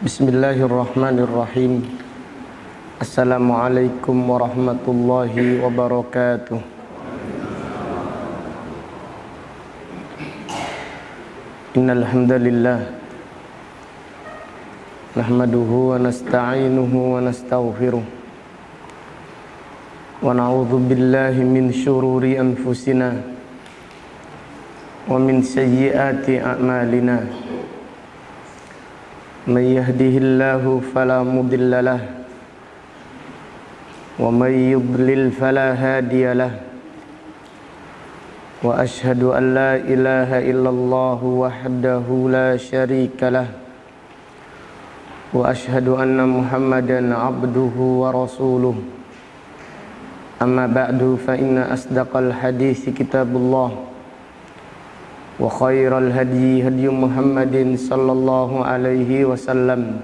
Bismillahirrahmanirrahim. Assalamualaikum warahmatullahi wabarakatuh. Innal hamdalillah nahmaduhu wa nasta'inuhu wa nastaghfiruh wa na'udzu billahi min syururi anfusina wa min sayyiati a'malina. Man yahdihillahu fala mudilla lah wa man yudlil fala hadiya lah. Wa ashhadu an la ilaha illallah wahdahu la syarika lah wa ashhadu anna Muhammadan abduhu wa rasuluh. Amma ba'du fa inna asdaqal hadits kitabullah wa khairal hadi hadi Muhammadin sallallahu alaihi wasallam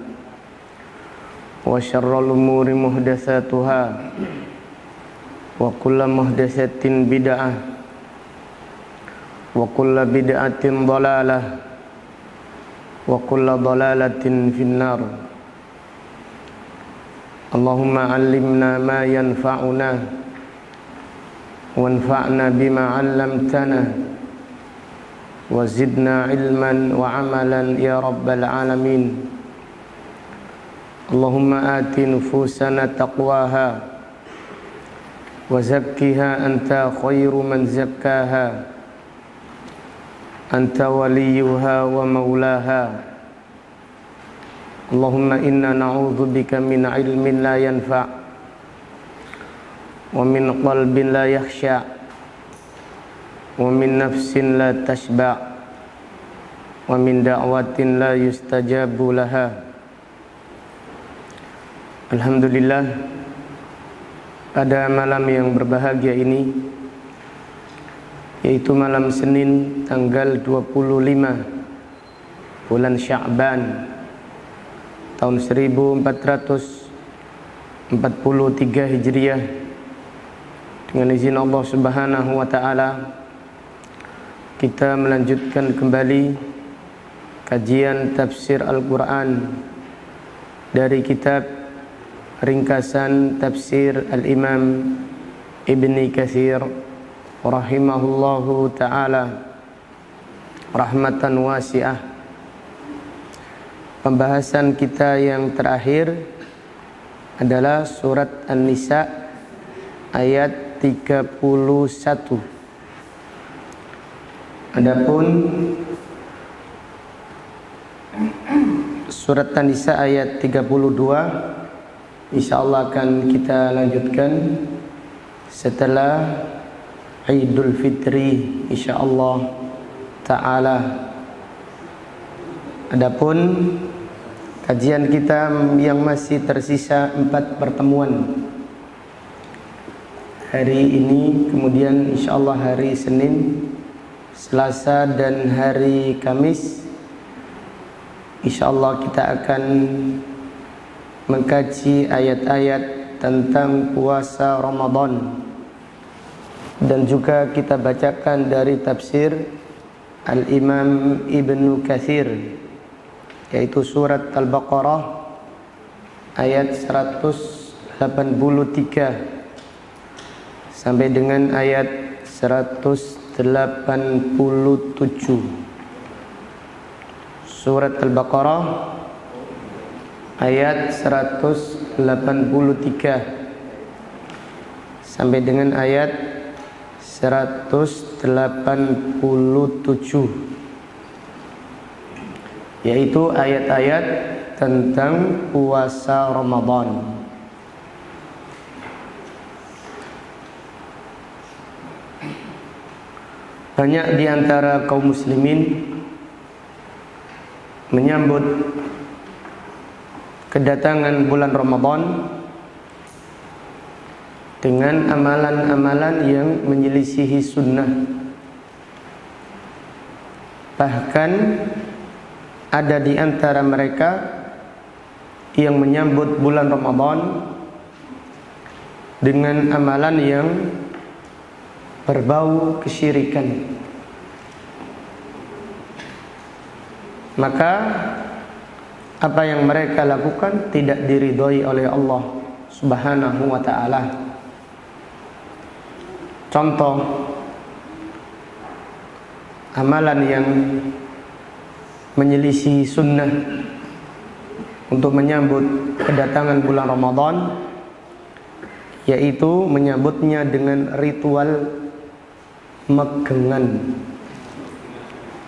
wa syarrul umuri muhdatsatuha wa kullu muhdatsatin bid'ah wa kullu bid'atin dhalalah wa kullu dhalalatin finnar. Allahumma 'allimna ma yanfa'una wanfa'na bima 'allamtana wa zidna ilman wa amalan ya rabbal alamin. Allahumma ati nufusana taqwaha wa zakkiha anta khairu man zakkaha anta waliyuha wa maulaha. Allahumma inna na'udzubika min ilmin la yanfa' wa min qalbin la yakhsha' wa min nafsin la tashba' wa min da'watin la yustajabu laha. Alhamdulillah, pada malam yang berbahagia ini, yaitu malam Senin tanggal 25 bulan Sya'ban tahun 1443 Hijriah, dengan izin Allah Subhanahu wa taala kita melanjutkan kembali kajian tafsir Al-Quran dari kitab ringkasan tafsir Al-Imam Ibni Katsir rahimahullahu ta'ala rahmatan wasi'ah. Pembahasan kita yang terakhir adalah surat An-Nisa ayat 31. Adapun surat An-Nisa ayat 32 insyaallah akan kita lanjutkan setelah Idul Fitri insyaallah taala. Adapun kajian kita yang masih tersisa 4 pertemuan hari ini, kemudian insyaallah hari Senin, Selasa dan hari Kamis, insyaallah kita akan mengkaji ayat-ayat tentang puasa Ramadan, dan juga kita bacakan dari tafsir Al-Imam Ibnu Katsir, yaitu surat Al-Baqarah ayat 183 sampai dengan ayat 187. Surat Al-Baqarah ayat 183 sampai dengan ayat 187, yaitu ayat-ayat tentang puasa Ramadan. Banyak di antara kaum muslimin menyambut kedatangan bulan Ramadan dengan amalan-amalan yang menyelisihi sunnah. Bahkan ada di antara mereka yang menyambut bulan Ramadan dengan amalan yang berbau kesyirikan. Maka apa yang mereka lakukan tidak diridhoi oleh Allah Subhanahu wa ta'ala. Contoh amalan yang menyelisih sunnah untuk menyambut kedatangan bulan Ramadan, yaitu menyambutnya dengan ritual megengan.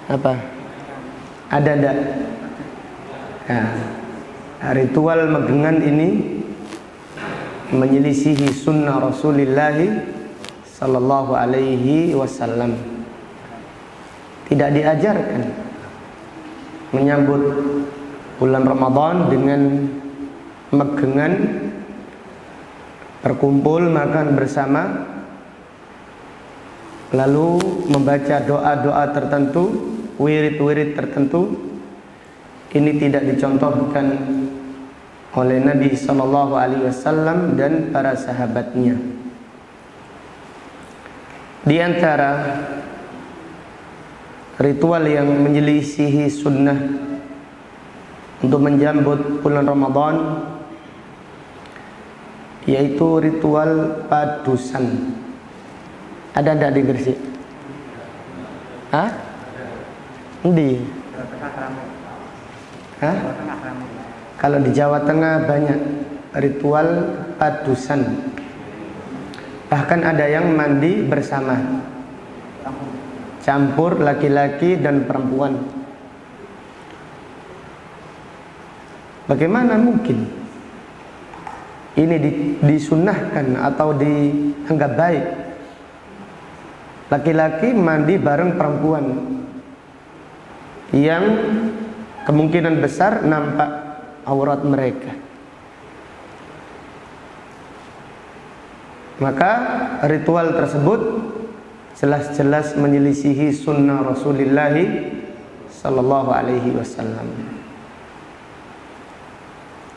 Apa? Ada enggak? Nah, ritual megengan ini menyelisihi sunnah Rasulullah sallallahu alaihi wasallam. Tidak diajarkan menyambut bulan Ramadan dengan megengan, berkumpul makan bersama, lalu membaca doa-doa tertentu, wirid-wirid tertentu. Ini tidak dicontohkan oleh Nabi sallallahu alaihi wasallam dan para sahabatnya. Di antara ritual yang menyelisihi sunnah untuk menyambut bulan Ramadan, yaitu ritual padusan. Ada enggak di Gresik? Hah? Di? Hah? Kalau di Jawa Tengah banyak ritual padusan. Bahkan ada yang mandi bersama, campur laki-laki dan perempuan. Bagaimana mungkin ini disunnahkan atau dianggap baik? Laki-laki mandi bareng perempuan yang kemungkinan besar nampak aurat mereka. Maka ritual tersebut jelas-jelas menyelisihi sunnah Rasulullah sallallahu alaihi wasallam.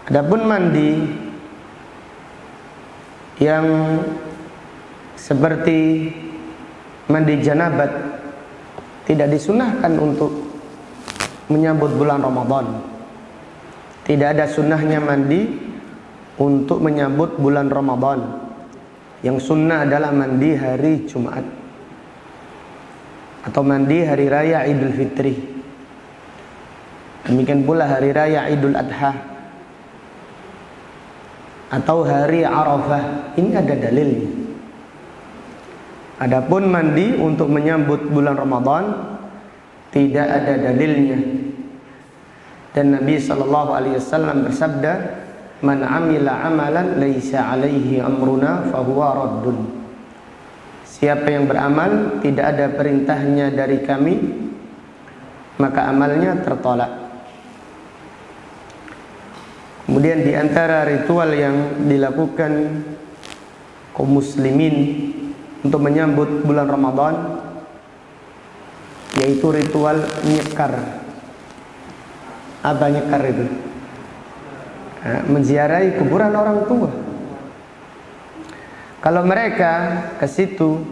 Adapun mandi yang seperti mandi janabat tidak disunahkan untuk menyambut bulan Ramadan. Tidak ada sunnahnya mandi untuk menyambut bulan Ramadan. Yang sunnah adalah mandi hari Jumat atau mandi hari raya Idul Fitri. Demikian pula hari raya Idul Adha atau hari Arafah. Ini ada dalilnya. Adapun mandi untuk menyambut bulan Ramadan tidak ada dalilnya. Dan Nabi sallallahu alaihi wasallam bersabda, "Man 'amila 'amalan laisa 'alaihi amruna fahuwa raddun." Siapa yang beramal tidak ada perintahnya dari kami, maka amalnya tertolak. Kemudian di antara ritual yang dilakukan kaum muslimin untuk menyambut bulan Ramadan, yaitu ritual nyekar. Apa nyekar itu? Menziarahi kuburan orang tua. Kalau mereka ke situ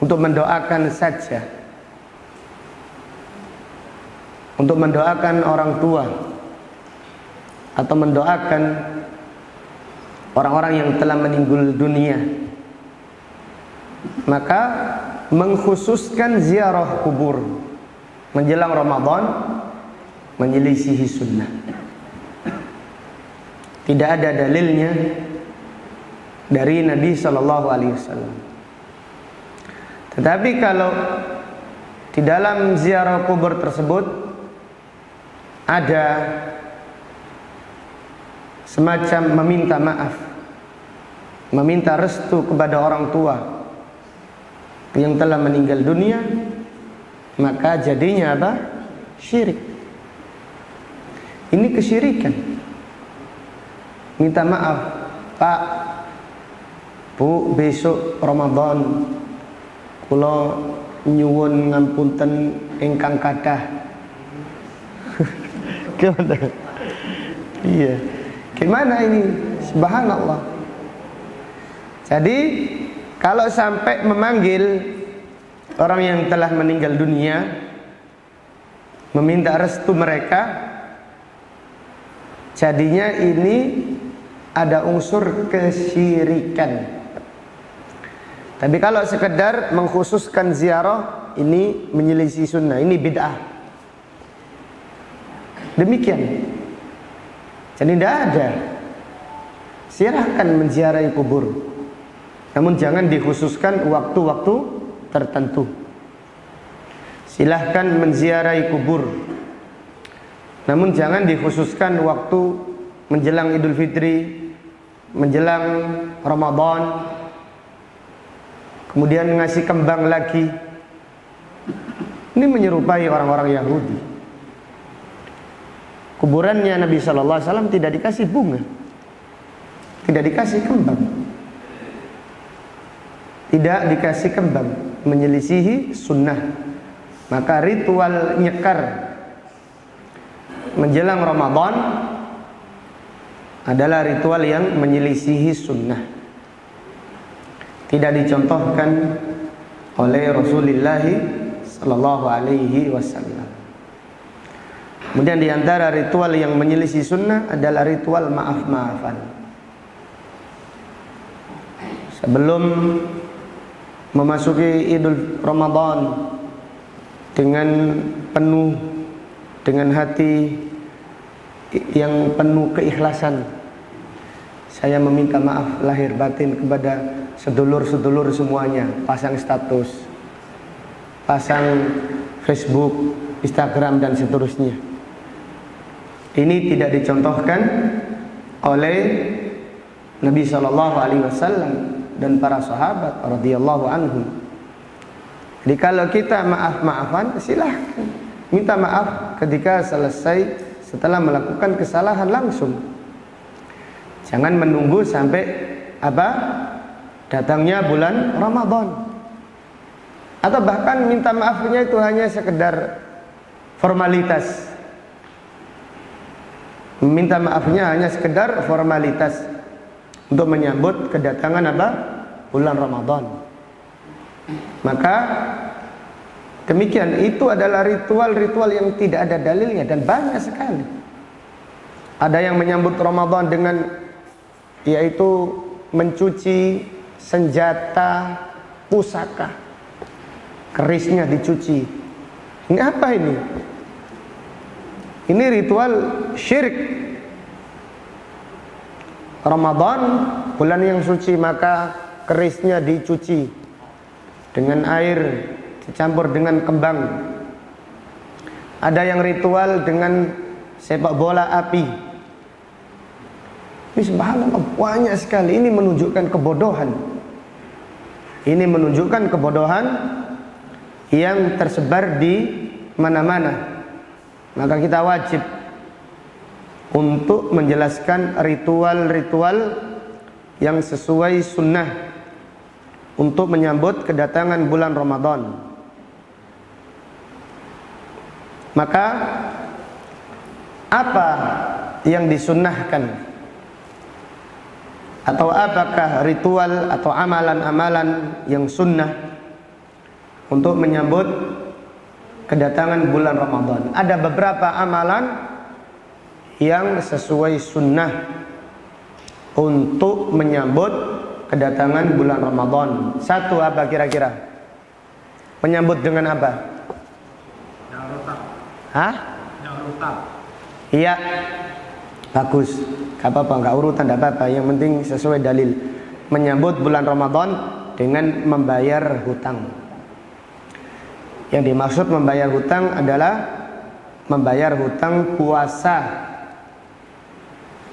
untuk mendoakan saja, untuk mendoakan orang tua atau mendoakan orang-orang yang telah meninggal dunia, maka mengkhususkan ziarah kubur menjelang Ramadan menyelisihi sunnah. Tidak ada dalilnya dari Nabi sallallahu alaihi wasallam. Tetapi kalau di dalam ziarah kubur tersebut ada semacam meminta maaf, meminta restu kepada orang tua yang telah meninggal dunia, maka jadinya apa? Syirik. Ini kesyirikan. Minta maaf, Pak, Bu, besok Ramadan kula nyuwun ngapunten ingkang kathah. Gimana? Iya. Gimana ini? Subhanallah. Jadi kalau sampai memanggil orang yang telah meninggal dunia, meminta restu mereka, Jadinya ini ada unsur kesyirikan. Tapi kalau sekedar mengkhususkan ziarah, ini menyelisih sunnah, ini bid'ah. Demikian. Jadi tidak ada. Silahkan menziarahi kubur, namun jangan dikhususkan waktu-waktu tertentu. Silahkan menziarahi kubur, namun jangan dikhususkan waktu menjelang Idul Fitri, menjelang Ramadan, kemudian ngasih kembang lagi. Ini menyerupai orang-orang Yahudi. Kuburannya Nabi Sallallahu Alaihi Wasallam tidak dikasih bunga, tidak dikasih kembang, tidak dikasih kembang, menyelisihi sunnah. Maka ritual nyekar menjelang Ramadan adalah ritual yang menyelisihi sunnah, tidak dicontohkan oleh Rasulullah Sallallahu Alaihi Wasallam. Kemudian diantara ritual yang menyelisih sunnah adalah ritual maaf-maafan. Sebelum memasuki Idul Ramadan dengan penuh, dengan hati yang penuh keikhlasan, saya meminta maaf lahir batin kepada sedulur-sedulur semuanya. Pasang status, pasang Facebook, Instagram dan seterusnya. Ini tidak dicontohkan oleh Nabi Shallallahu Alaihi Wasallam dan para sahabat radhiyallahu anhum. Jadi kalau kita maaf-maafan, silahkan minta maaf ketika selesai setelah melakukan kesalahan langsung. Jangan menunggu sampai datangnya bulan Ramadan, atau bahkan minta maafnya itu hanya sekedar formalitas. Minta maafnya hanya sekedar formalitas untuk menyambut kedatangan bulan Ramadan. Maka demikian, itu adalah ritual-ritual yang tidak ada dalilnya dan banyak sekali. Ada yang menyambut Ramadan dengan yaitu mencuci senjata pusaka, kerisnya dicuci. Ini apa ini? Ini ritual syirik. Ramadan, bulan yang suci, maka kerisnya dicuci dengan air dicampur dengan kembang. Ada yang ritual dengan sepak bola api. Ini subhanallah banyak sekali. Ini menunjukkan kebodohan. Ini menunjukkan kebodohan yang tersebar di mana-mana. Maka kita wajib untuk menjelaskan ritual-ritual yang sesuai sunnah untuk menyambut kedatangan bulan Ramadan. Maka apa yang disunnahkan, atau apakah ritual atau amalan-amalan yang sunnah untuk menyambut kedatangan bulan Ramadan? Ada beberapa amalan yang sesuai sunnah untuk menyambut kedatangan bulan Ramadan. Satu, apa kira-kira? Menyambut dengan apa? Hah? Iya, bagus. Gak apa-apa, gak urutan, gak apa-apa. Yang penting sesuai dalil. Menyambut bulan Ramadan dengan membayar hutang. Yang dimaksud membayar hutang adalah membayar hutang puasa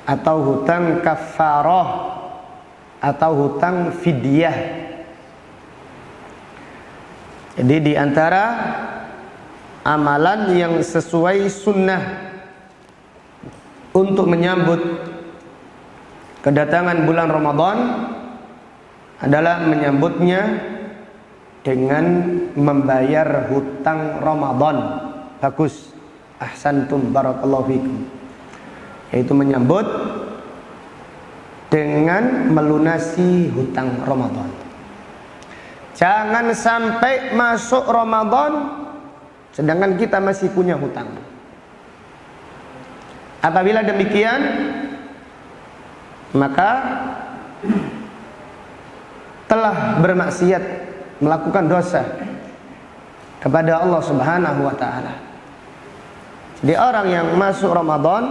atau hutang kafarah atau hutang fidyah. Jadi di antara amalan yang sesuai sunnah untuk menyambut kedatangan bulan Ramadan adalah menyambutnya dengan membayar hutang Ramadan. Bagus, ahsantum, barakallahu fikum. Yaitu menyambut dengan melunasi hutang Ramadan. Jangan sampai masuk Ramadan sedangkan kita masih punya hutang. Apabila demikian, maka telah bermaksiat, melakukan dosa kepada Allah Subhanahu wa taala. Jadi orang yang masuk Ramadan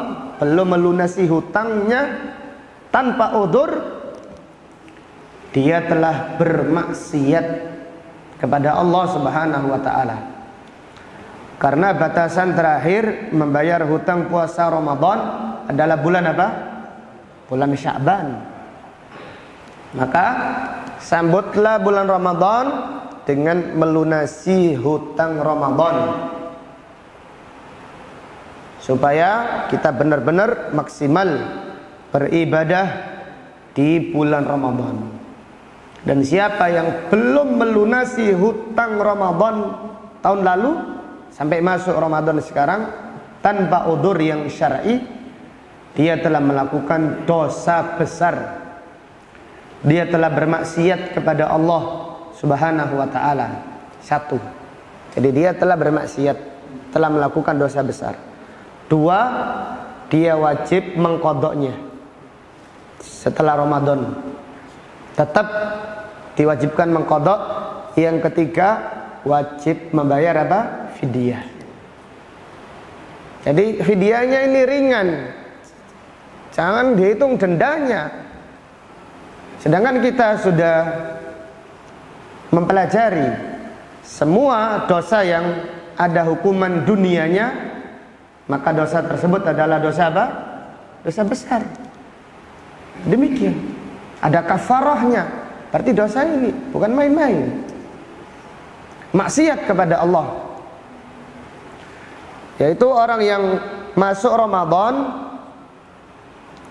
belum melunasi hutangnya tanpa udzur, dia telah bermaksiat kepada Allah Subhanahu wa taala. Karena batasan terakhir membayar hutang puasa Ramadan adalah bulan apa? Bulan Sya'ban. Maka sambutlah bulan Ramadan dengan melunasi hutang Ramadan, supaya kita benar-benar maksimal beribadah di bulan Ramadan. Dan siapa yang belum melunasi hutang Ramadan tahun lalu sampai masuk Ramadan sekarang tanpa udzur yang syar'i, dia telah melakukan dosa besar. Dia telah bermaksiat kepada Allah Subhanahu wa taala. Satu. Jadi dia telah bermaksiat, telah melakukan dosa besar. Dua, dia wajib mengqadha'nya setelah Ramadan. Tetap diwajibkan mengqadha'. Yang ketiga, wajib membayar apa? Fidyah. Jadi fidyahnya ini ringan, jangan dihitung dendanya. Sedangkan kita sudah mempelajari semua dosa yang ada hukuman dunianya, maka dosa tersebut adalah dosa apa? Dosa besar. Demikian. Ada kafarahnya. Berarti dosa ini bukan main-main. Maksiat kepada Allah. Yaitu orang yang masuk Ramadan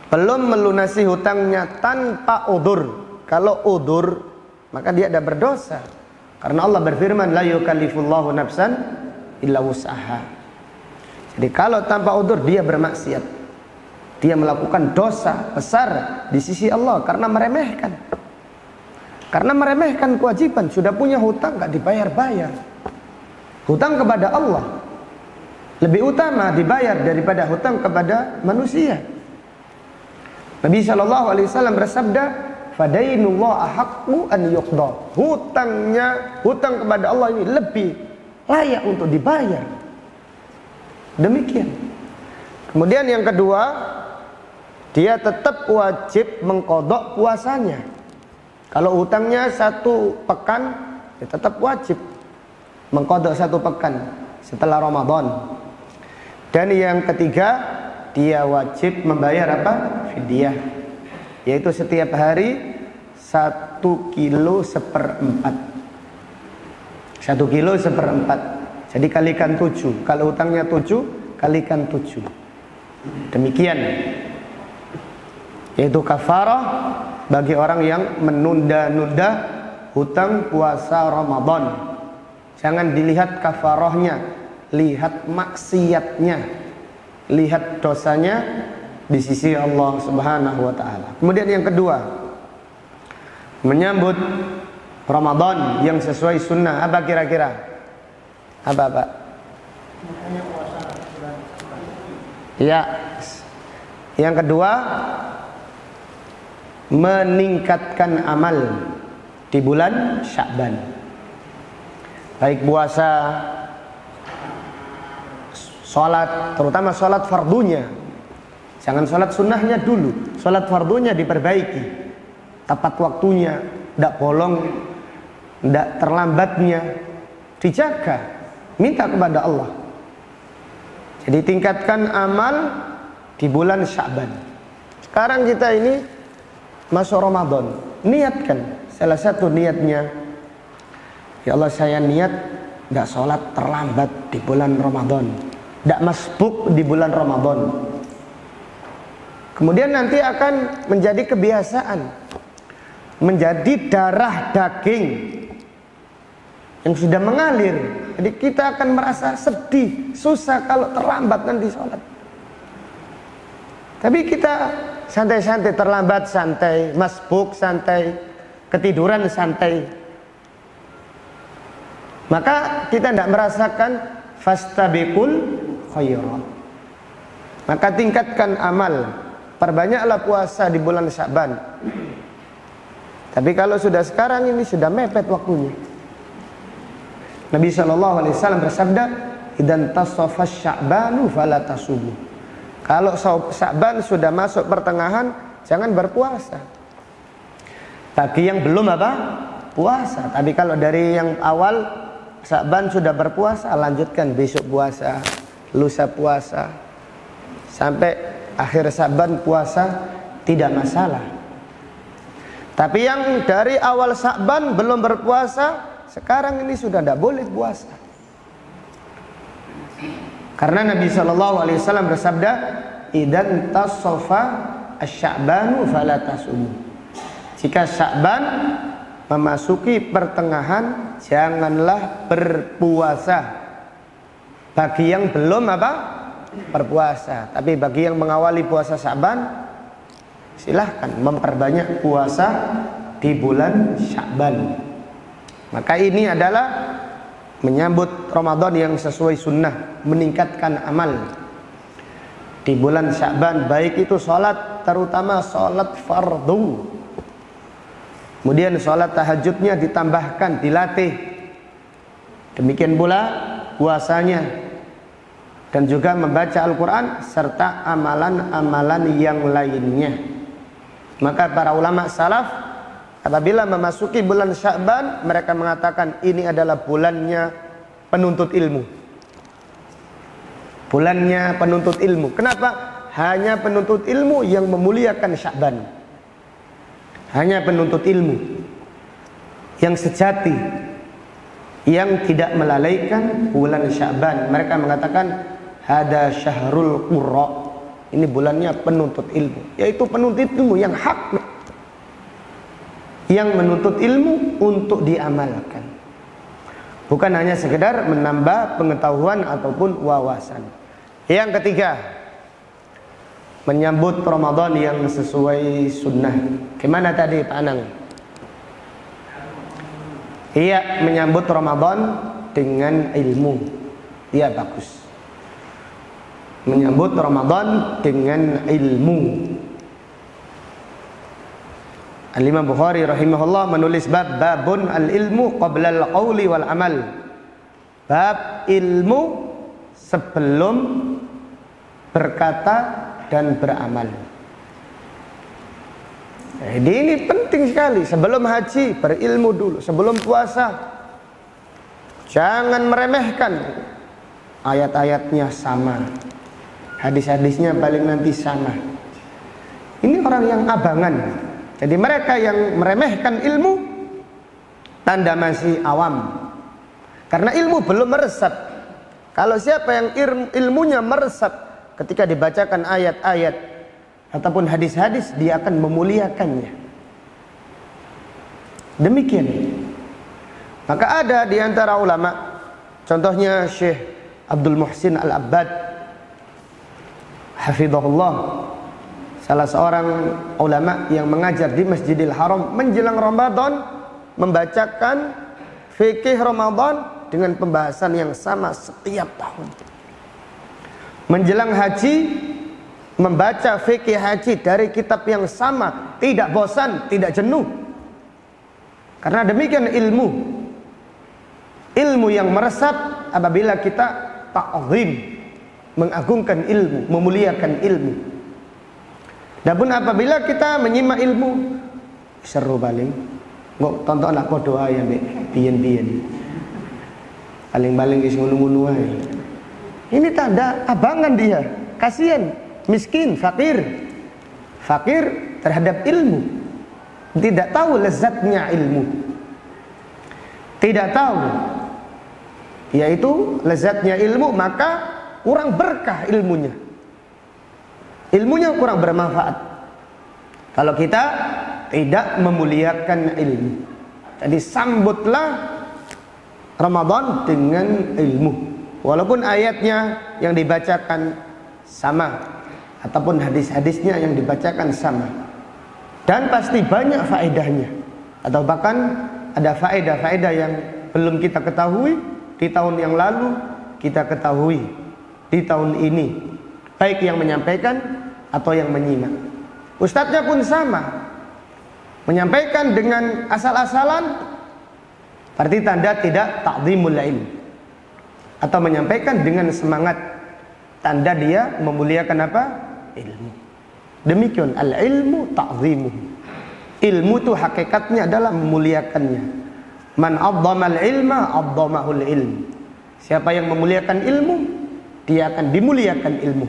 belum melunasi hutangnya tanpa udzur. Kalau udzur, maka dia ada berdosa. Karena Allah berfirman, la yukallifullahu nafsan illa wus'aha. Jadi kalau tanpa udzur dia bermaksiat, dia melakukan dosa besar di sisi Allah karena meremehkan. Karena meremehkan kewajiban, sudah punya hutang gak dibayar-bayar. Hutang kepada Allah lebih utama dibayar daripada hutang kepada manusia. Nabi SAW bersabda, fadainullah ahaqqu an yuqda. Hutang kepada Allah ini lebih layak untuk dibayar. Demikian. Kemudian yang kedua, dia tetap wajib mengqadha' puasanya. Kalau hutangnya 1 pekan, dia tetap wajib mengqadha' 1 pekan setelah Ramadan. Dan yang ketiga, dia wajib membayar apa? Fidyah. Yaitu setiap hari 1 kilo 1/4. 1 kilo 1/4. Jadi kalikan 7. Kalau hutangnya 7, kalikan 7. Demikian. Yaitu kafarah bagi orang yang menunda-nunda hutang puasa Ramadan. Jangan dilihat kafarahnya, lihat maksiatnya, lihat dosanya di sisi Allah Subhanahu wa taala. Kemudian yang kedua, menyambut Ramadan yang sesuai sunnah. Apa kira-kira? Apa, Pak? Ya. Yang kedua, meningkatkan amal di bulan Sya'ban. Baik puasa, sholat, terutama sholat fardunya. Jangan sholat sunnahnya dulu, sholat fardunya diperbaiki. Tepat waktunya, tidak bolong, tidak terlambatnya, dijaga, minta kepada Allah. Jadi tingkatkan amal di bulan Sya'ban. Sekarang kita ini masuk Ramadan, niatkan. Salah satu niatnya, ya Allah, saya niat tidak sholat terlambat di bulan Ramadan, tidak masbuk di bulan Ramadan. Kemudian nanti akan menjadi kebiasaan, menjadi darah daging yang sudah mengalir. Jadi kita akan merasa sedih, susah kalau terlambat nanti sholat. Tapi kita santai-santai, terlambat santai, masbuk santai, ketiduran santai. Maka kita tidak merasakan fastabiqul khairat. Maka tingkatkan amal, perbanyaklah puasa di bulan Sya'ban. Tapi kalau sudah sekarang ini sudah mepet waktunya. Nabi SAW bersabda, "Idan tasafas Sya'banu fala tasumu." Kalau Sya'ban sudah masuk pertengahan, jangan berpuasa. Bagi yang belum apa? Puasa. Tapi kalau dari yang awal Sya'ban sudah berpuasa, lanjutkan besok puasa, lusa puasa, sampai akhir Sya'ban puasa, tidak masalah. Tapi yang dari awal Sya'ban belum berpuasa, sekarang ini sudah tidak boleh puasa. Karena Nabi SAW bersabda, "Idan tasofa asy-Sya'banu fala tasumu." Jika Sya'ban memasuki pertengahan, janganlah berpuasa. Bagi yang belum apa? Berpuasa. Tapi bagi yang mengawali puasa Sya'ban, silahkan memperbanyak puasa di bulan Sya'ban. Maka ini adalah menyambut Ramadan yang sesuai sunnah, meningkatkan amal di bulan Sya'ban, baik itu sholat, terutama sholat fardu. Kemudian sholat tahajudnya ditambahkan, dilatih. Demikian pula puasanya, dan juga membaca Al-Quran serta amalan-amalan yang lainnya. Maka para ulama salaf apabila memasuki bulan Sya'ban, mereka mengatakan ini adalah bulannya penuntut ilmu. Bulannya penuntut ilmu. Kenapa? Hanya penuntut ilmu yang memuliakan Sya'ban. Hanya penuntut ilmu yang sejati, yang tidak melalaikan bulan Sya'ban. Mereka mengatakan hada syahrul qurra. Ini bulannya penuntut ilmu, yaitu penuntut ilmu yang hak, yang menuntut ilmu untuk diamalkan, bukan hanya sekedar menambah pengetahuan ataupun wawasan. Yang ketiga, menyambut Ramadan yang sesuai sunnah. Gimana tadi Pak Anang? Iya, menyambut Ramadan dengan ilmu. Iya, bagus. Menyambut Ramadan dengan ilmu. Al-Imam Bukhari rahimahullah menulis babun al-ilmu qabla al-qawli wal amal. Bab ilmu sebelum berkata dan beramal. Jadi ini penting sekali. Sebelum haji berilmu dulu, sebelum puasa jangan meremehkan. Ayat-ayatnya sama, hadis-hadisnya paling nanti sama. Ini orang yang abangan. Jadi mereka yang meremehkan ilmu, tanda masih awam. Karena ilmu belum meresap. Kalau siapa yang ilmunya meresap ketika dibacakan ayat-ayat ataupun hadis-hadis, dia akan memuliakannya. Demikian. Maka ada di antara ulama, contohnya Syekh Abdul Muhsin Al-Abbad hafizahullah, salah seorang ulama yang mengajar di Masjidil Haram, menjelang Ramadan membacakan fikih Ramadan dengan pembahasan yang sama setiap tahun. Menjelang haji membaca fikih haji dari kitab yang sama, tidak bosan, tidak jenuh. Karena demikian ilmu yang meresap apabila kita ta'zim, mengagungkan ilmu, memuliakan ilmu. Adapun apabila kita menyimak ilmu seru paling nggak tonton apa doa ya biyen paling wis ngono-ngono ae. Ini tanda abangan dia, kasihan, miskin, fakir terhadap ilmu, tidak tahu lezatnya ilmu, tidak tahu yaitu lezatnya ilmu, maka kurang berkah ilmunya kurang bermanfaat kalau kita tidak memuliakan ilmu. Jadi sambutlah Ramadan dengan ilmu, walaupun ayatnya yang dibacakan sama ataupun hadis-hadisnya yang dibacakan sama, dan pasti banyak faedahnya, atau bahkan ada faedah-faedah yang belum kita ketahui di tahun yang lalu, kita ketahui di tahun ini. baik yang menyampaikan atau yang menyimak. Ustadznya pun sama, menyampaikan dengan asal-asalan, berarti tanda tidak ta'zimul ilm. Atau menyampaikan dengan semangat, tanda dia memuliakan apa? Ilmu. Demikian al-ilmu ta'zimuhu. Ilmu itu hakikatnya adalah memuliakannya. Man 'azzamal ilma 'azzamahul ilm. Siapa yang memuliakan ilmu, dia akan dimuliakan ilmu.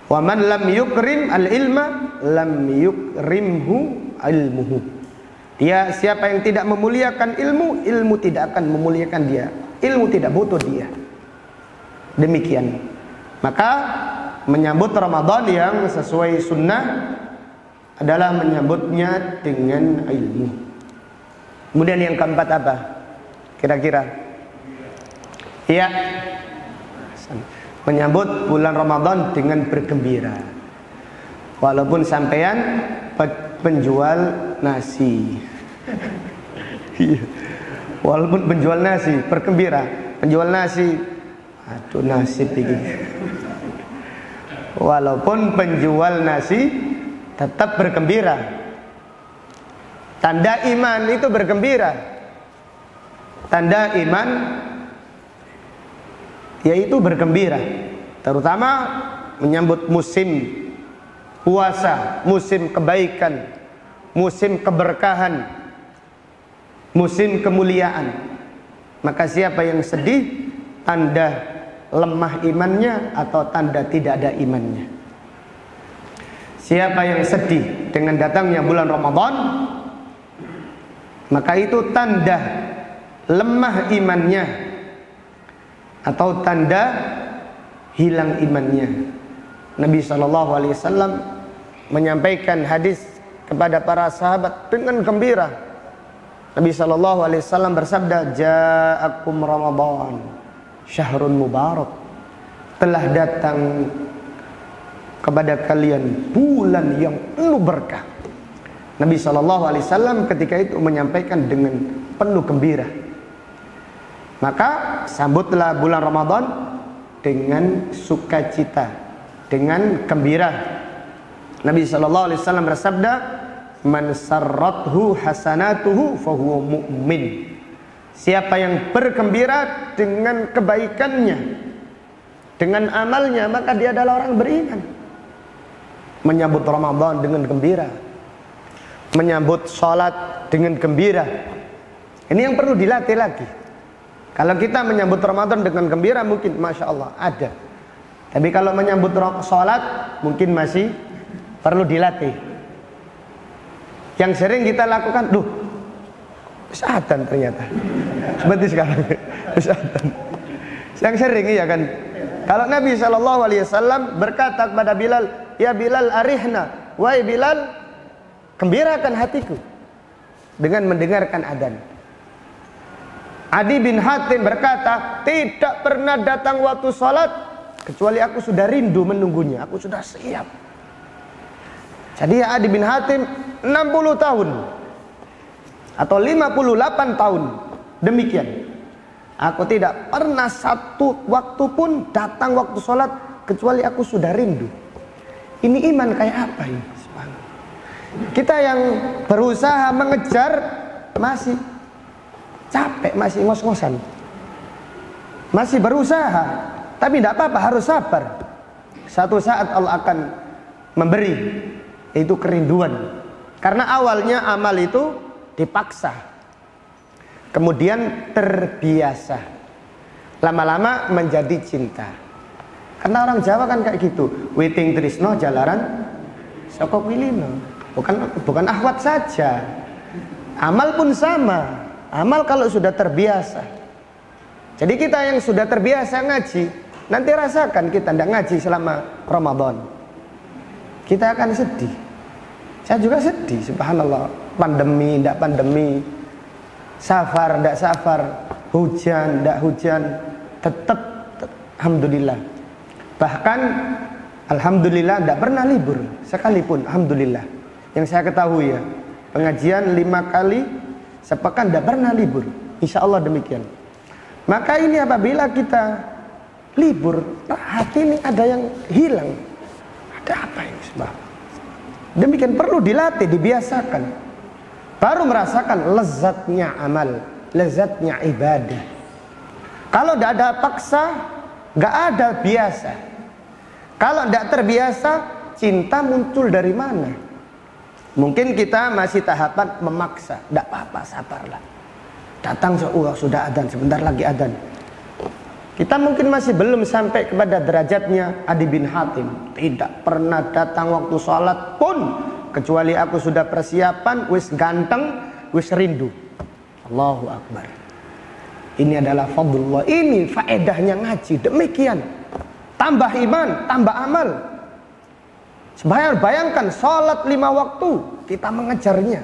Wa man lam yukrim al-ilma lam yukrimhu ilmuhu. Dia siapa yang tidak memuliakan ilmu, ilmu tidak akan memuliakan dia. Ilmu tidak butuh dia. Demikian. Maka menyambut Ramadan yang sesuai sunnah adalah menyambutnya dengan ilmu. Kemudian yang keempat apa? Kira-kira? Iya. Menyambut bulan Ramadan dengan bergembira. Walaupun sampean penjual nasi. Walaupun penjual nasi bergembira. Penjual nasi, aduh nasib ini. Walaupun penjual nasi tetap bergembira. Tanda iman itu bergembira. Tanda iman yaitu bergembira, terutama menyambut musim puasa, musim kebaikan, musim keberkahan, musim kemuliaan. Maka siapa yang sedih, tanda lemah imannya atau tanda tidak ada imannya. Siapa yang sedih dengan datangnya bulan Ramadan, maka itu tanda lemah imannya atau tanda hilang imannya. Nabi SAW menyampaikan hadis kepada para sahabat dengan gembira. Nabi SAW bersabda, "Ja'akum Ramadan, syahrun mubarak." Telah datang kepada kalian bulan yang penuh berkah. Nabi SAW ketika itu menyampaikan dengan penuh gembira. Maka sambutlah bulan Ramadan dengan sukacita, dengan gembira. Nabi SAW bersabda, "Man sarrathu hasanatuhu fahuwa mu'min." Siapa yang bergembira dengan kebaikannya, dengan amalnya, maka dia adalah orang beriman. Menyambut Ramadan dengan gembira, menyambut sholat dengan gembira. Ini yang perlu dilatih lagi. Kalau kita menyambut Ramadan dengan gembira mungkin Masya Allah ada. Tapi kalau menyambut sholat mungkin masih perlu dilatih. Yang sering kita lakukan, adzan ternyata. Seperti sekarang, adzan. Yang sering iya kan. Kalau Nabi SAW berkata kepada Bilal, "Ya Bilal arihna, wahai Bilal, gembirakan hatiku dengan mendengarkan adzan." Adi bin Hatim berkata, "Tidak pernah datang waktu sholat kecuali aku sudah rindu menunggunya, aku sudah siap." Jadi Adi bin Hatim 60 tahun atau 58 tahun demikian. Aku tidak pernah satu waktu pun datang waktu sholat kecuali aku sudah rindu. Ini iman kayak apa ini? Kita yang berusaha mengejar masih capek, masih ngos-ngosan, masih berusaha, tapi tidak apa-apa, harus sabar. Satu saat Allah akan memberi, yaitu kerinduan. Karena awalnya amal itu dipaksa, kemudian terbiasa, lama-lama menjadi cinta. Karena orang Jawa kan kayak gitu, witing trisno jalaran saka pilino. Bukan ahwat saja, amal pun sama. Amal kalau sudah terbiasa. Jadi kita yang sudah terbiasa ngaji, nanti rasakan kita tidak ngaji selama Ramadan, kita akan sedih. Saya juga sedih, subhanallah. Pandemi, tidak pandemi, safar, tidak safar, hujan, tidak hujan, tetap alhamdulillah. Bahkan alhamdulillah tidak pernah libur sekalipun, alhamdulillah. Yang saya ketahui ya, pengajian 5 kali sepekan tidak pernah libur, insya Allah demikian. Maka ini apabila kita libur, hati ini ada yang hilang. Ada apa ini sebab? Demikian perlu dilatih, dibiasakan. Baru merasakan lezatnya amal, lezatnya ibadah. Kalau tidak ada paksa, nggak ada biasa. Kalau tidak terbiasa, cinta muncul dari mana? Mungkin kita masih tahapan memaksa. Tidak apa-apa, sabarlah. Datang sudah adzan, sebentar lagi adzan. Kita mungkin masih belum sampai kepada derajatnya Adi bin Hatim. Tidak pernah datang waktu sholat pun, kecuali aku sudah persiapan, wis ganteng, wis rindu. Allahu Akbar. Ini adalah fadlullah. Ini faedahnya ngaji. Demikian. Tambah iman, tambah amal. Bayangkan sholat 5 waktu, kita mengejarnya.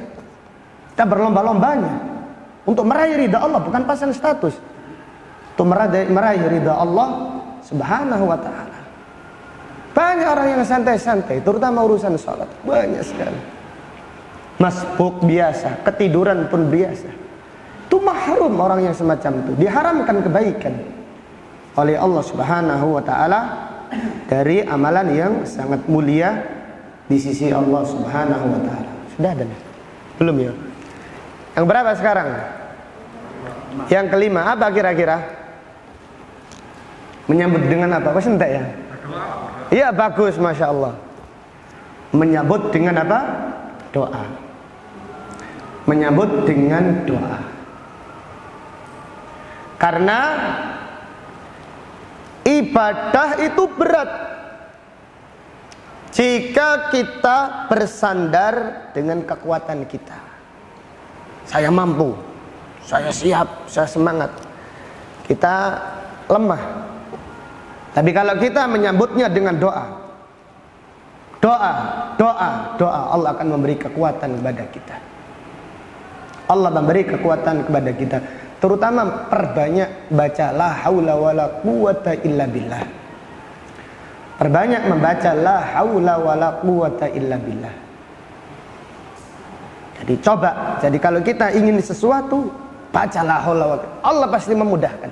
Kita berlomba-lombanya untuk meraih ridha Allah, bukan pasang status. Untuk meraih ridha Allah Subhanahu wa ta'ala. Banyak orang yang santai-santai, terutama urusan sholat. Banyak sekali. Masbuk biasa, ketiduran pun biasa. Itu mahrum orang yang semacam itu. Diharamkan kebaikan oleh Allah Subhanahu wa ta'ala dari amalan yang sangat mulia di sisi Allah Subhanahu wa ta'ala. Sudah ada? Belum ya? Yang berapa sekarang? Yang kelima, apa kira-kira? Menyambut dengan apa? Kok sentak ya? Iya, bagus, Masya Allah. Menyambut dengan apa? Doa. Menyambut dengan doa. Karena ibadah itu berat jika kita bersandar dengan kekuatan kita. Saya mampu, saya siap, saya semangat. Kita lemah. Tapi kalau kita menyambutnya dengan doa, Allah akan memberi kekuatan kepada kita. Allah memberi kekuatan kepada kita. Terutama perbanyak baca la haula wala quwata illa billah. Perbanyak membaca la haula wala quwata illa billah. Jadi coba. Jadi kalau kita ingin sesuatu, baca la haula wala, Allah pasti memudahkan.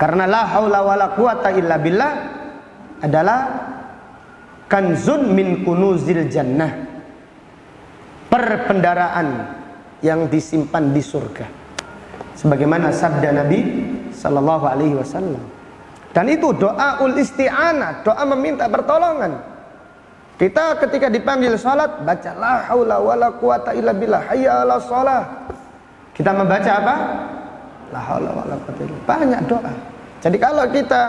Karena la haula wala quwata illa billah adalah kanzun min kunuzil jannah. Perbendaraan yang disimpan di surga. Sebagaimana sabda Nabi sallallahu alaihi wasallam. Dan itu doaul isti'anah, doa meminta pertolongan. Kita ketika dipanggil salat baca la haula wala quwata illa billah, hayya 'alas shalah. Kita membaca apa? La haula wala quwata illa billah. Banyak doa. Jadi kalau kita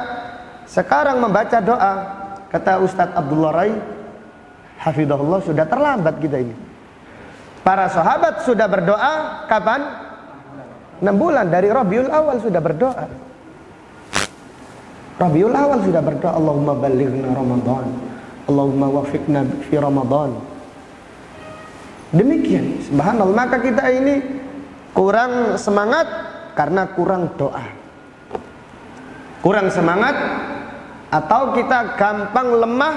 sekarang membaca doa, kata Ustadz Abdullah Rai hafizahullah, sudah terlambat kita ini. Para sahabat sudah berdoa kapan? 6 bulan dari Rabiul Awal sudah berdoa. Rabiul Awal sudah berdoa, Allahumma balighna Ramadan, Allahumma wafiqna fi Ramadan. Demikian, subhanallah. Maka kita ini kurang semangat karena kurang doa. Kurang semangat atau kita gampang lemah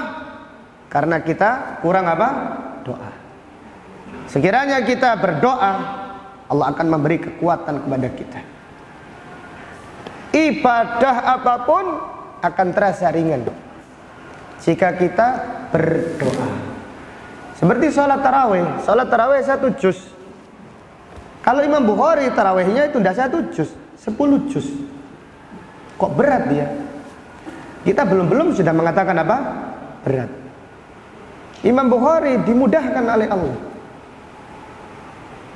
karena kita kurang apa? Doa. Sekiranya kita berdoa, Allah akan memberi kekuatan kepada kita. Ibadah apapun akan terasa ringan jika kita berdoa. Seperti sholat tarawih. Sholat tarawih 1 juz. Kalau Imam Bukhari tarawihnya itu tidak 1 juz, 10 juz. Kok berat dia? Kita belum sudah mengatakan apa? Berat. Imam Bukhari dimudahkan oleh Allah.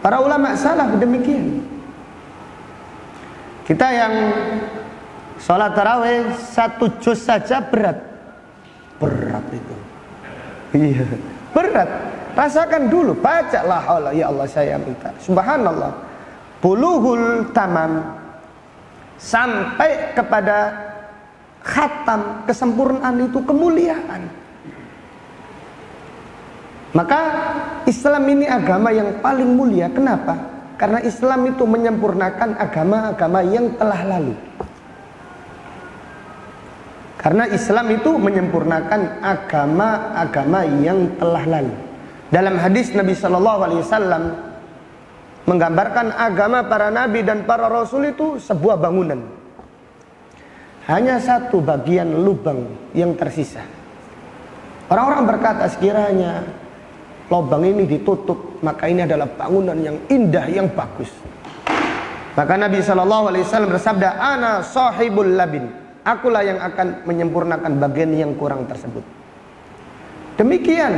Para ulama salaf demikian. Kita yang sholat tarawih 1 juz saja berat. Berat itu. Iya, berat. Rasakan dulu, baca la haula, ya Allah saya minta. Subhanallah. Bulughul tamam sampai kepada khatam, kesempurnaan itu kemuliaan. Maka Islam ini agama yang paling mulia. Kenapa? Karena Islam itu menyempurnakan agama-agama yang telah lalu. Karena Islam itu menyempurnakan agama-agama yang telah lalu. Dalam hadis Nabi Shallallahu Alaihi Wasallam menggambarkan agama para nabi dan para rasul itu sebuah bangunan. hanya satu bagian lubang yang tersisa. Orang-orang berkata, sekiranya lubang ini ditutup, maka ini adalah bangunan yang indah, yang bagus. Maka Nabi SAW bersabda, ana sahibul labin, akulah yang akan menyempurnakan bagian yang kurang tersebut. Demikian,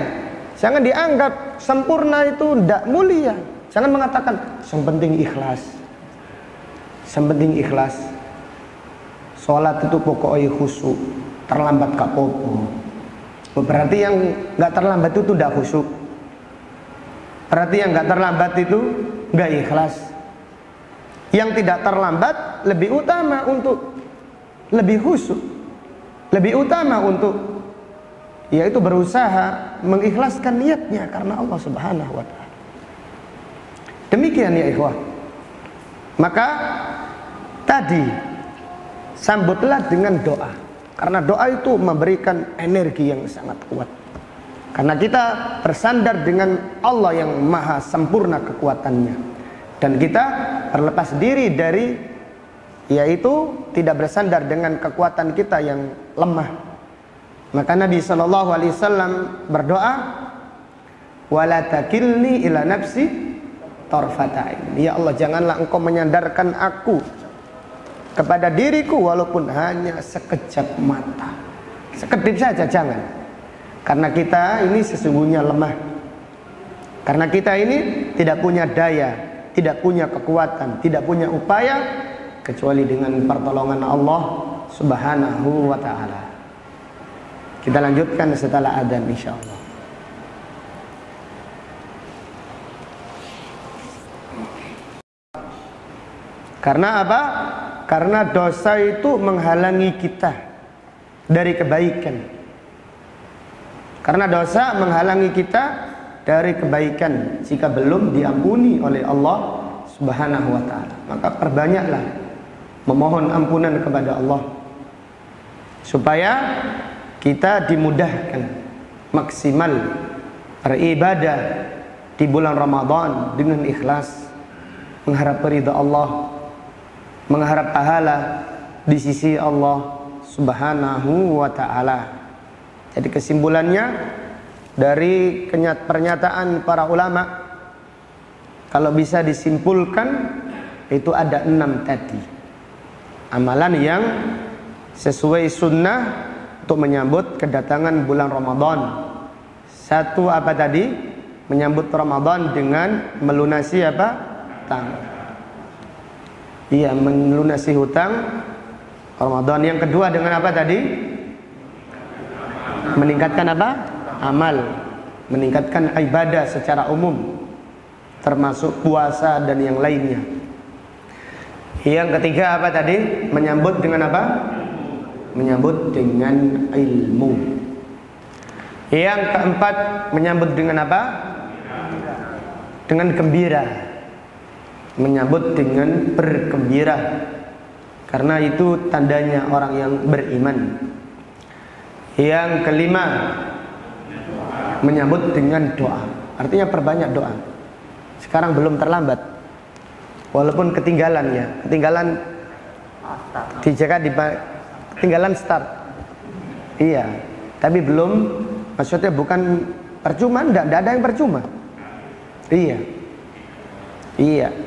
jangan dianggap sempurna itu tidak mulia. Jangan mengatakan yang penting ikhlas, yang penting ikhlas. Sholat itu pokoknya khusyuk, terlambat gak apa-apa. Berarti yang gak terlambat itu tidak khusyuk. Berarti yang gak terlambat itu gak ikhlas. Yang tidak terlambat lebih utama untuk lebih khusyuk, lebih utama untuk yaitu berusaha mengikhlaskan niatnya karena Allah Subhanahu wa ta'ala. Demikian ya ikhwah. Maka tadi sambutlah dengan doa, karena doa itu memberikan energi yang sangat kuat. Karena kita bersandar dengan Allah yang maha sempurna kekuatannya, dan kita terlepas diri dari yaitu tidak bersandar dengan kekuatan kita yang lemah. Maka Nabi SAW berdoa, wala takilni ila nafsi tarfata'in. Ya Allah, janganlah engkau menyandarkan aku kepada diriku walaupun hanya sekejap mata, sekedip saja, jangan. Karena kita ini sesungguhnya lemah. Karena kita ini tidak punya daya, tidak punya kekuatan, tidak punya upaya kecuali dengan pertolongan Allah Subhanahu wa ta'ala. Kita lanjutkan setelah adzan insyaallah. Karena apa? Karena dosa itu menghalangi kita dari kebaikan. Karena dosa menghalangi kita dari kebaikan jika belum diampuni oleh Allah Subhanahu wa ta'ala. Maka perbanyaklah memohon ampunan kepada Allah supaya kita dimudahkan maksimal beribadah di bulan Ramadan dengan ikhlas, mengharap ridha Allah, mengharap pahala di sisi Allah Subhanahu wa ta'ala. Jadi kesimpulannya dari pernyataan para ulama, kalau bisa disimpulkan itu ada 6 tadi amalan yang sesuai sunnah untuk menyambut kedatangan bulan Ramadan. Satu apa tadi? Menyambut Ramadan dengan melunasi apa? Hutang. Iya, melunasi hutang Ramadan. Yang kedua dengan apa tadi? Meningkatkan apa? Amal. Meningkatkan ibadah secara umum, termasuk puasa dan yang lainnya. Yang ketiga apa tadi? Menyambut dengan apa? Menyambut dengan ilmu. Yang keempat menyambut dengan apa? Dengan gembira. Menyambut dengan bergembira, karena itu tandanya orang yang beriman. Yang kelima menyambut dengan doa. Artinya perbanyak doa. Sekarang belum terlambat, walaupun ketinggalan ketinggalan start. Iya, tapi belum, maksudnya bukan percuma, tidak ada yang percuma. Iya.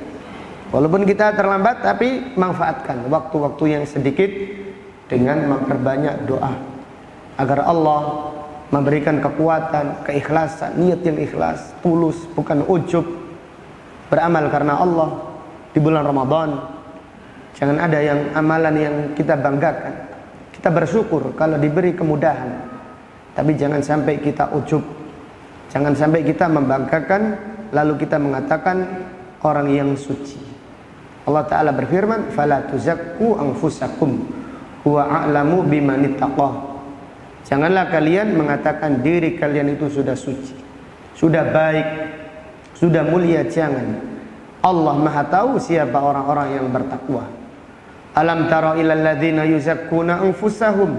Walaupun kita terlambat, tapi manfaatkan waktu-waktu yang sedikit dengan memperbanyak doa agar Allah memberikan kekuatan, keikhlasan, niat yang ikhlas, tulus, bukan ujub, beramal karena Allah di bulan Ramadan. Jangan ada yang amalan yang kita banggakan. Kita bersyukur kalau diberi kemudahan, tapi jangan sampai kita ujub, jangan sampai kita membanggakan lalu kita mengatakan orang yang suci. Allah Ta'ala berfirman, fala tuzakku anfusakum huwa a'lamu biman ittaqah. Janganlah kalian mengatakan diri kalian itu sudah suci, sudah baik, sudah mulia. Jangan. Allah Maha tahu siapa orang-orang yang bertakwa. Alam tara ilal ladzina yuzakkuna anfusahum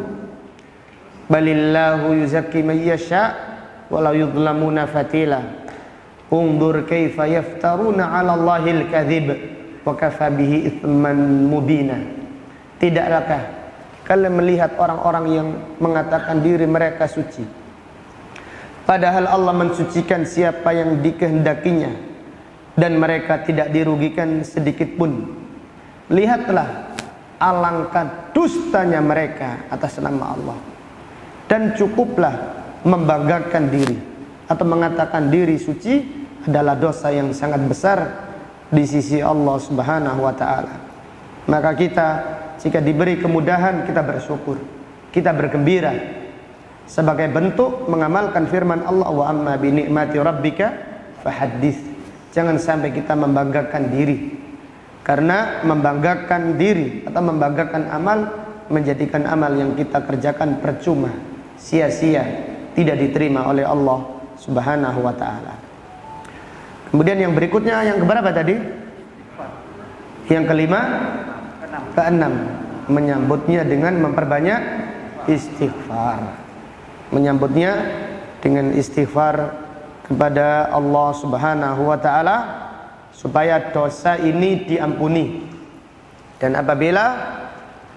balillahu yuzakki man yasha wa la yudhlamuna fatila. Undur kaifa yaftaruna 'ala Allahil kadzib wa kafa bihi itsman mubina. Tidakkah kalian melihat orang-orang yang mengatakan diri mereka suci, padahal Allah mensucikan siapa yang dikehendakinya, dan mereka tidak dirugikan sedikit pun. Lihatlah alangkah dustanya mereka atas nama Allah. Dan cukuplah membanggakan diri atau mengatakan diri suci adalah dosa yang sangat besar di sisi Allah Subhanahu wa ta'ala. Maka kita jika diberi kemudahan, kita bersyukur, kita bergembira sebagai bentuk mengamalkan firman Allah, wa amma bi ni'mati rabbika fahaddits. Jangan sampai kita membanggakan diri, karena membanggakan diri atau membanggakan amal menjadikan amal yang kita kerjakan percuma, sia-sia, tidak diterima oleh Allah Subhanahu wa ta'ala. Kemudian yang berikutnya, yang keberapa tadi? Yang kelima, keenam, menyambutnya dengan memperbanyak istighfar. Menyambutnya dengan istighfar kepada Allah Subhanahu wa ta'ala supaya dosa ini diampuni. Dan apabila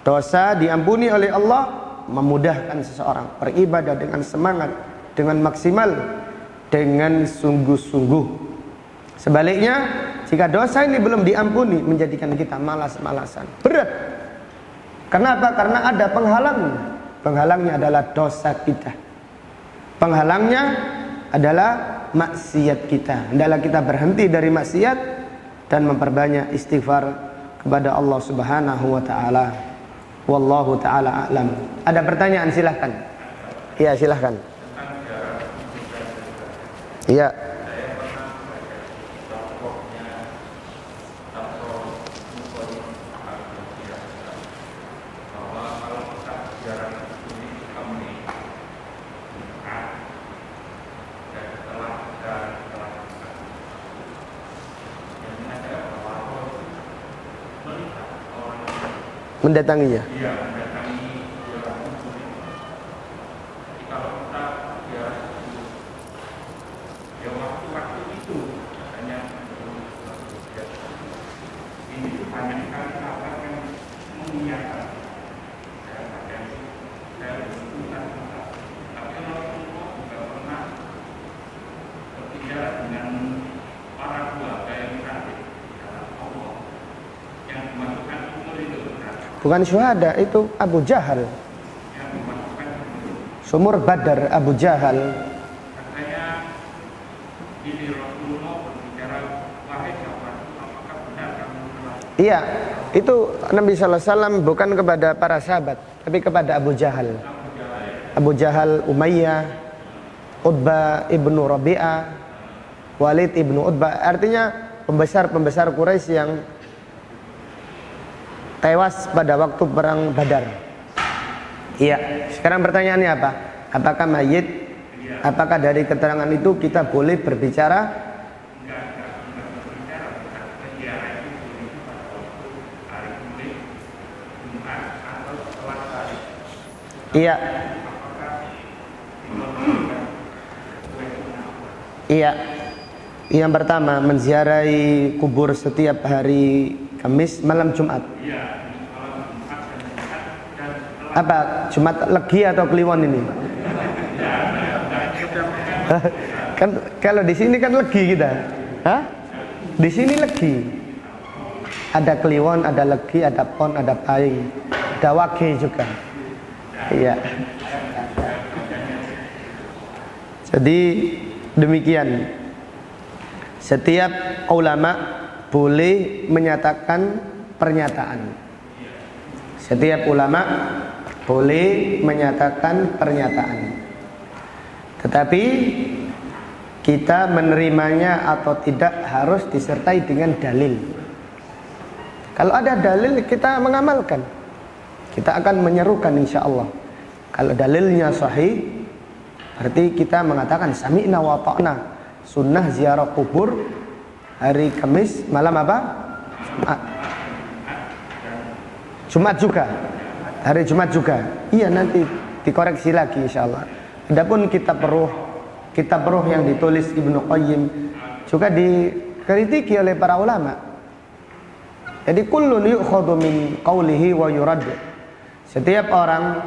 dosa diampuni oleh Allah, memudahkan seseorang beribadah dengan semangat, dengan maksimal, dengan sungguh-sungguh. Sebaliknya, jika dosa ini belum diampuni, menjadikan kita malas-malasan, berat. Kenapa? Karena ada penghalangnya. Penghalangnya adalah dosa kita. Penghalangnya adalah maksiat kita. Hendaklah kita berhenti dari maksiat dan memperbanyak istighfar kepada Allah Subhanahu wa ta'ala. Wallahu ta'ala a'lam. Ada pertanyaan, silahkan. Iya, silahkan. Iya. Mendatanginya. Iya, mendatangi kalau kita ya waktu-waktu itu katanya ini banyak sekali sahabat yang mengiyakan. Saya berhubungan, tapi Rasulullah juga pernah berbicara dengan para keluarga yang cantik Allah yang memasukkan umur itu. Bukan syuhada, itu Abu Jahal. Sumur Badar, Abu Jahal. Katanya ini Rasulullah berbicara, wahai sahabat, apakah benar kamu telah? Iya, itu Nabi sallallahu alaihi wasallam bukan kepada para sahabat, tapi kepada Abu Jahal. Abu Jahal, Umayyah, Utbah ibnu Rabi'ah, Walid ibnu Utbah. Artinya pembesar-pembesar Quraisy yang tewas pada waktu perang Badar. Iya. Sekarang pertanyaannya apa? Apakah mayit? Apakah dari keterangan itu kita boleh berbicara? Iya. Iya. Yang pertama, menziarahi kubur setiap hari Kamis malam Jumat. Apa? Jumat Legi atau Kliwon ini? Kan kalau di sini kan Legi kita. Hah? Di sini Legi. Ada Kliwon, ada Legi, ada Pon, ada Pahing, ada Wage juga. Iya. Jadi demikian. Setiap ulama boleh menyatakan pernyataan. Setiap ulama boleh menyatakan pernyataan. Tetapi kita menerimanya atau tidak harus disertai dengan dalil. Kalau ada dalil, kita mengamalkan. Kita akan menyerukan insya Allah. Kalau dalilnya sahih, berarti kita mengatakan sami'na wa ta'na. Sunnah ziarah kubur hari Kamis malam apa? Jumat. Jumat juga. Hari Jumat juga. Iya, nanti dikoreksi lagi insyaallah. Adapun kitab ruh yang ditulis Ibnu Qayyim juga dikritiki oleh para ulama. Jadi kullun yu'khadhu min qawlihi wa yurad. Setiap orang,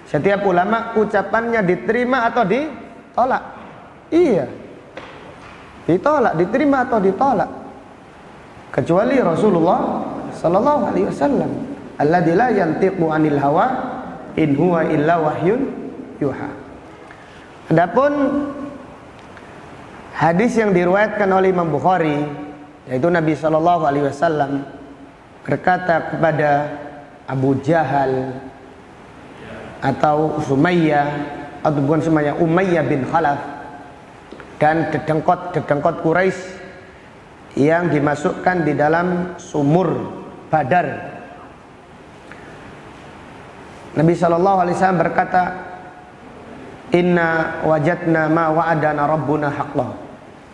setiap ulama ucapannya diterima atau ditolak. Iya, ditolak, diterima atau ditolak. Kecuali Rasulullah sallallahu alaihi wasallam, alladzi la yantiqu 'anil hawa in huwa illa wahyun yuha. Adapun hadis yang diriwayatkan oleh Imam Bukhari, yaitu Nabi sallallahu alaihi wasallam berkata kepada Abu Jahal atau Sumayyah, atau bukan Sumayyah, Umayyah bin Khalaf, dan dedengkot Quraisy yang dimasukkan di dalam sumur Badar. Nabi SAW berkata, Inna wajadna ma wa'adana rabbuna haqqan.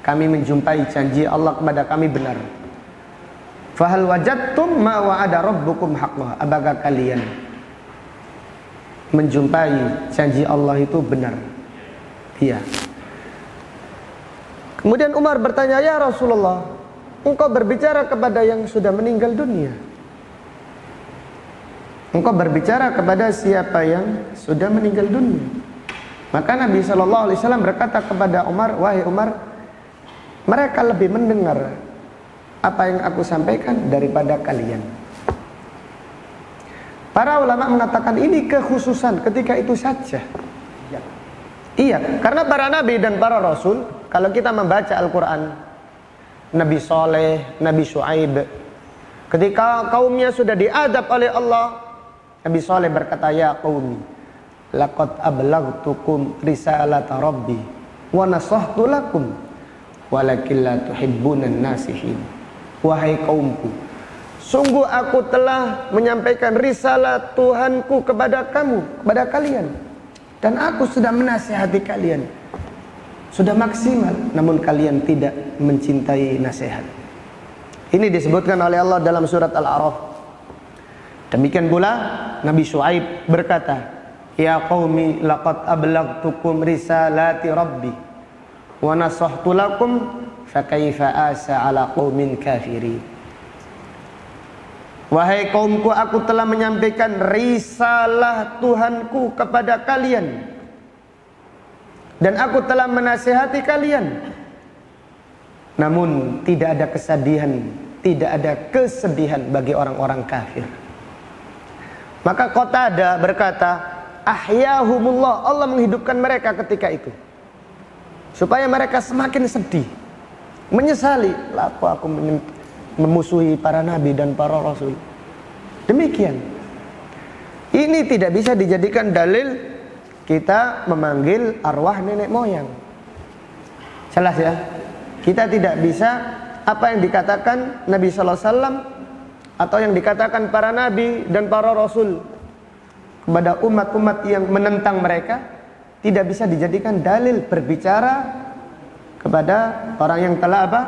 Kami menjumpai janji Allah kepada kami benar. Fahal wajadtum ma wa'ada rabbukum haqqan. Apakah kalian menjumpai janji Allah itu benar? Iya. Kemudian Umar bertanya, ya Rasulullah, engkau berbicara kepada yang sudah meninggal dunia. Engkau berbicara kepada siapa yang sudah meninggal dunia. Maka Nabi SAW berkata kepada Umar, wahai Umar, mereka lebih mendengar apa yang aku sampaikan daripada kalian. Para ulama mengatakan ini kekhususan ketika itu saja. Iya, karena para nabi dan para rasul, kalau kita membaca Al-Quran, Nabi Saleh, Nabi Shu'aib, ketika kaumnya sudah diadab oleh Allah, Nabi Saleh berkata, ya qaumi, laqad ablaghtukum risalata rabbi wa nasahtu lakum walakin la tuhibbunan nasihin. Wahai kaumku, sungguh aku telah menyampaikan risalah Tuhanku kepada kamu, kepada kalian, dan aku sudah menasihati kalian, sudah maksimal, namun kalian tidak mencintai nasihat. Ini disebutkan oleh Allah dalam surat Al-A'raf. Demikian pula Nabi Shu'aib berkata, ya qaumi laqad ablaghtukum risalati rabbi wa nasahtu lakum fakaifa asa ala qaumin kafirin. Wahai kaumku, aku telah menyampaikan risalah Tuhanku kepada kalian, dan aku telah menasihati kalian, namun tidak ada kesedihan, tidak ada kesedihan bagi orang-orang kafir. Maka Qatadah berkata, ahyahumullah, Allah menghidupkan mereka ketika itu supaya mereka semakin sedih, menyesali, laku aku memusuhi para nabi dan para rasul. Demikian. Ini tidak bisa dijadikan dalil kita memanggil arwah nenek moyang. Jelas ya? Kita tidak bisa apa yang dikatakan Nabi sallallahu alaihi wasallam atau yang dikatakan para nabi dan para rasul kepada umat-umat yang menentang mereka, tidak bisa dijadikan dalil berbicara kepada orang yang telah apa?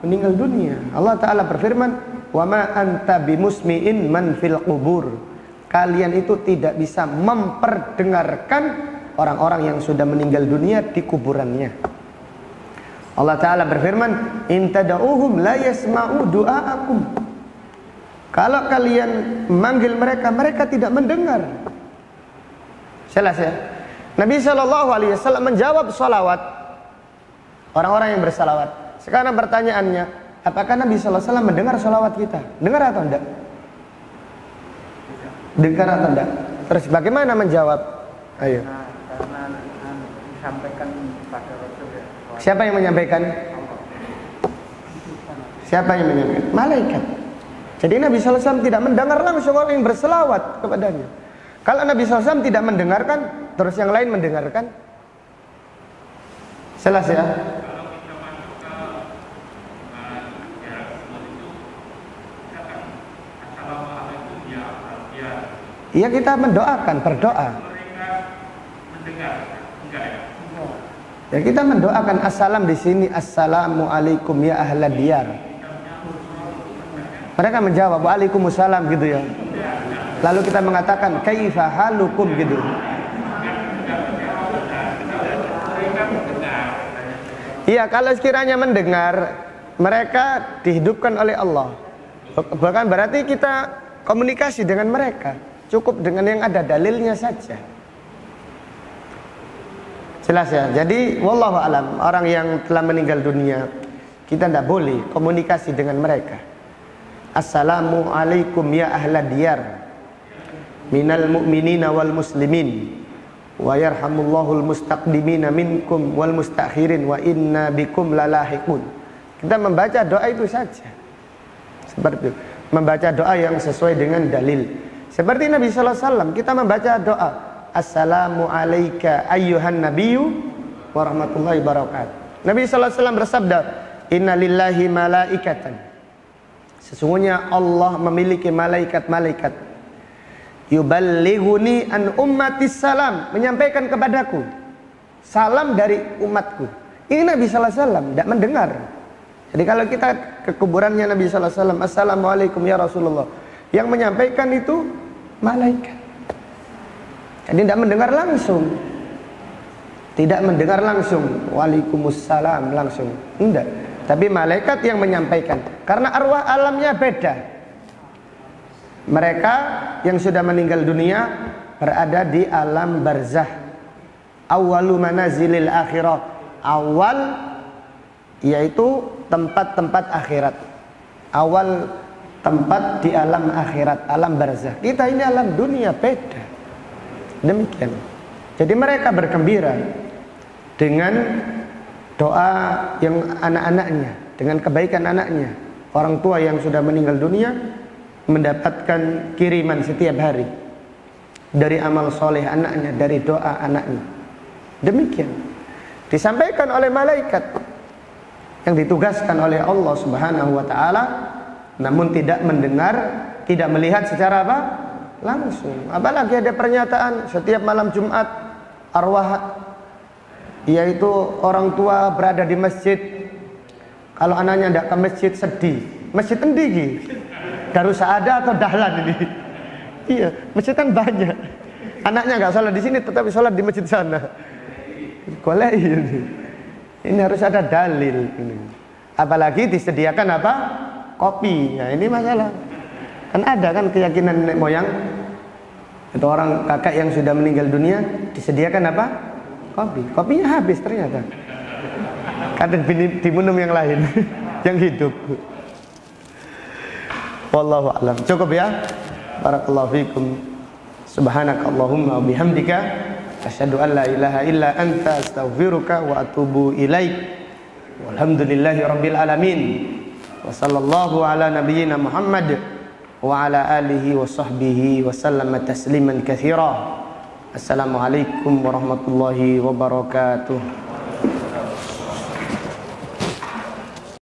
Meninggal dunia. Allah Ta'ala berfirman, wa ma anta bimusmi'in man fil qubur. Kalian itu tidak bisa memperdengarkan orang-orang yang sudah meninggal dunia di kuburannya. Allah Ta'ala berfirman, in tada'uhum la yasma'u du'aakum. Kalau kalian memanggil mereka, mereka tidak mendengar. Jelas ya? Nabi SAW menjawab salawat orang-orang yang bersalawat. Sekarang pertanyaannya, apakah Nabi SAW mendengar salawat kita? Dengar atau tidak? Dengar atau tidak? Terus bagaimana menjawab? Ayo. Karena disampaikan pada Rasul ya. Siapa yang menyampaikan? Siapa yang menyampaikan? Malaikat. Jadi Nabi SAW tidak mendengar langsung orang yang berselawat kepadanya. Kalau Nabi SAW tidak mendengarkan, terus yang lain mendengarkan, jelas ya? Iya, kita mendoakan, berdoa. Ya, kita mendoakan assalam di sini, assalamualaikum ya ahlad diyar. Mereka menjawab waalaikumsalam gitu ya. Lalu kita mengatakan kaifa halukum gitu. Iya, kalau sekiranya mendengar, mereka dihidupkan oleh Allah. Bahkan berarti kita komunikasi dengan mereka. Cukup dengan yang ada dalilnya saja. Jelas ya. Jadi wallahu alam, orang yang telah meninggal dunia, kita tidak boleh komunikasi dengan mereka. Assalamualaikum ya ahlad diyar minal mu'minina wal muslimin wa yarhamullahul mustaqdimina minkum wal mustakhirin wa inna bikum lalahiqun. Kita membaca doa itu saja. Seperti itu. Membaca doa yang sesuai dengan dalil. Seperti Nabi sallallahu alaihi wasallam, kita membaca doa Assalamu alayka ayyuhan nabiyyu wa rahmatullahi wabarakatuh. Nabi sallallahu alaihi wasallam bersabda, "Inna lillahi malaikatan." Sesungguhnya Allah memiliki malaikat-malaikat. Yuballighuni an ummatis salam, menyampaikan kepadaku salam dari umatku. Ini Nabi sallallahu alaihi wasallam tidak mendengar. Jadi kalau kita ke kuburannya Nabi sallallahu alaihi wasallam, Assalamualaikum ya Rasulullah, yang menyampaikan itu malaikat. Jadi tidak mendengar langsung. Tidak mendengar langsung. Waalaikumsalam langsung. Tidak. Tapi malaikat yang menyampaikan. Karena arwah alamnya beda. Mereka yang sudah meninggal dunia berada di alam barzah. Awwalu manazilil akhirah. Awal yaitu tempat-tempat akhirat. Awal tempat di alam akhirat, alam barzah. Kita ini alam dunia beda. Demikian. Jadi mereka bergembira dengan doa yang anak-anaknya, dengan kebaikan anaknya. Orang tua yang sudah meninggal dunia mendapatkan kiriman setiap hari dari amal soleh anaknya, dari doa anaknya. Demikian disampaikan oleh malaikat yang ditugaskan oleh Allah Subhanahu wa taala, namun tidak mendengar, tidak melihat secara apa? Langsung. Apalagi ada pernyataan setiap malam Jumat arwah, yaitu orang tua berada di masjid, kalau anaknya tidak ke masjid sedih. Masjid endi? Darussaada atau Dahlan ini? Iya, masjid kan banyak. Anaknya nggak sholat di sini, tetapi sholat di masjid sana. Golek ini. Ini harus ada dalil ini. Apalagi disediakan apa? Kopi. Ya ini masalah. Kan ada kan keyakinan nenek moyang itu orang kakak yang sudah meninggal dunia disediakan apa? Kopi. Kopinya habis ternyata. Kadang diminum yang lain yang hidup. Wallahu a'lam. Cukup ya. Barakallahu fikum. Subhanakallahumma wa bihamdika asyhadu an la ilaha illa anta astaghfiruka wa atubu ilaik. Walhamdulillahi rabbil alamin. Wa sallallahu ala nabiyyina Muhammad wa ala alihi wa sahbihi wa sallama tasliman katsira. Assalamualaikum warahmatullahi wabarakatuh.